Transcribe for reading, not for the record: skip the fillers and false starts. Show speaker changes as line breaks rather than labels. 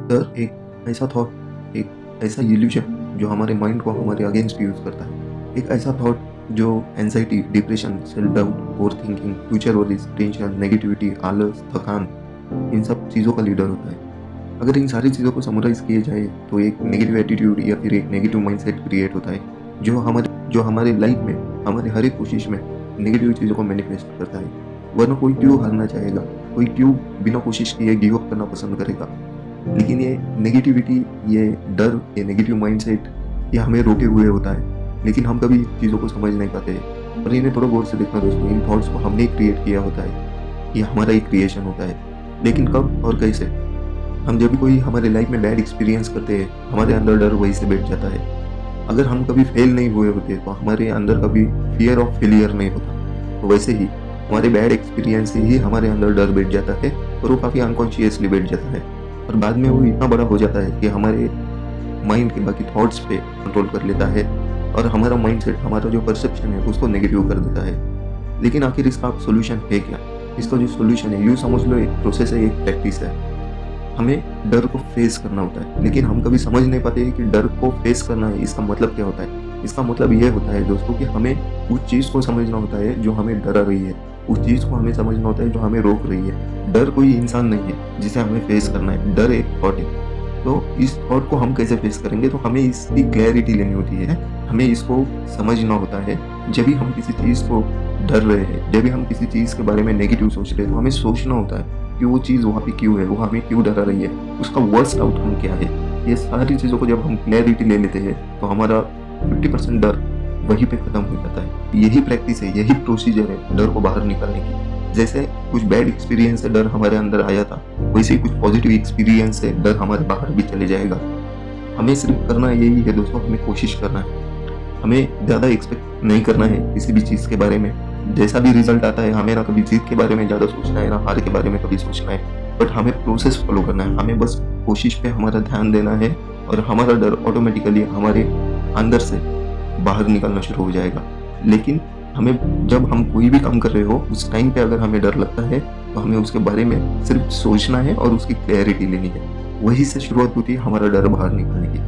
डर एक ऐसा थॉट, एक ऐसा इल्यूजन जो हमारे माइंड को हमारे अगेंस्ट यूज़ करता है। एक ऐसा थॉट जो anxiety, depression, self doubt, overthinking, future worries, tension, negativity, आलस, थकान, इन सब चीज़ों का लीडर होता है। अगर इन सारी चीज़ों को समराइज़ किया जाए तो एक नेगेटिव एटीट्यूड या फिर एक नेगेटिव माइंडसेट क्रिएट होता है, जो हमारे लाइफ में, हमारे हर एक कोशिश में नेगेटिव चीज़ों को मैनिफेस्ट करता है। वरना कोई क्यों हारना चाहेगा? कोई क्यों बिना कोशिश किए गिव अप करना पसंद करेगा? लेकिन ये नेगेटिविटी, ये डर, ये नेगेटिव माइंडसेट, ये हमें रोके हुए होता है। लेकिन हम कभी चीज़ों को समझ नहीं पाते हैं। और इन्हें थोड़ा गौर से देखना दोस्तों, इन थॉट्स को हमने क्रिएट किया होता है। ये हमारा एक क्रिएशन होता है। लेकिन कब और कैसे? हम जब भी कोई हमारे लाइफ में बैड एक्सपीरियंस करते हैं, हमारे अंदर डर वहीं से बैठ जाता है। अगर हम कभी फेल नहीं हुए होते तो हमारे अंदर कभी फियर ऑफ फेलियर नहीं होता। तो वैसे ही हमारे बैड एक्सपीरियंस से ही हमारे अंदर डर बैठ जाता है और वो काफ़ी अनकॉन्शियसली बैठ जाता है। और बाद में वो इतना बड़ा हो जाता है कि हमारे माइंड के बाकी थॉट्स पे कंट्रोल कर लेता है और हमारा माइंडसेट, हमारा जो परसेप्शन है उसको नेगेटिव कर देता है। लेकिन आखिर इसका सोल्यूशन है क्या? इसका जो सोल्यूशन है, यूँ समझ लो, एक प्रोसेस है, एक प्रैक्टिस है। हमें डर को फेस करना होता है, लेकिन हम कभी समझ नहीं पाते कि डर को फेस करना है इसका मतलब क्या होता है। इसका मतलब ये होता है दोस्तों कि हमें उस चीज़ को समझना होता है जो हमें डरा रही है, उस चीज़ को हमें समझना होता है जो हमें रोक रही है। डर कोई इंसान नहीं है जिसे हमें फेस करना है, डर एक थॉट है। तो इस थॉट को हम कैसे फेस करेंगे? तो हमें इसकी क्लैरिटी लेनी होती है, हमें इसको समझना होता है। जब भी हम किसी चीज़ को डर रहे हैं, जब भी हम किसी चीज़ के बारे में नेगेटिव सोच रहे हैं, तो हमें सोचना होता है कि वो चीज़ वहाँ पे क्यों है, वो हमें क्यों डरा रही है, उसका वर्स्ट आउटकम क्या है। ये सारी चीज़ों को जब हम क्लैरिटी ले लेते हैं तो हमारा 50% डर वहीं पे ख़त्म हो जाता है। यही प्रैक्टिस है, यही प्रोसीजर है डर को बाहर निकालने की। जैसे कुछ बैड एक्सपीरियंस से डर हमारे अंदर आया था, वैसे ही कुछ पॉजिटिव एक्सपीरियंस से डर हमारे बाहर भी चले जाएगा। हमें सिर्फ करना यही है दोस्तों, हमें कोशिश करना है। हमें ज़्यादा एक्सपेक्ट नहीं करना है किसी भी चीज़ के बारे में। जैसा भी रिजल्ट आता है, हमें ना कभी जीत के बारे में ज़्यादा सोचना है, ना हार के बारे में कभी सोचना है। बट हमें प्रोसेस फॉलो करना है, हमें बस कोशिश पे हमारा ध्यान देना है और हमारा डर ऑटोमेटिकली हमारे अंदर से बाहर निकलना शुरू हो जाएगा। लेकिन हमें, जब हम कोई भी काम कर रहे हो, उस टाइम पे अगर हमें डर लगता है तो हमें उसके बारे में सिर्फ सोचना है और उसकी क्लैरिटी लेनी है। वहीं से शुरुआत होती है हमारा डर बाहर निकलने की।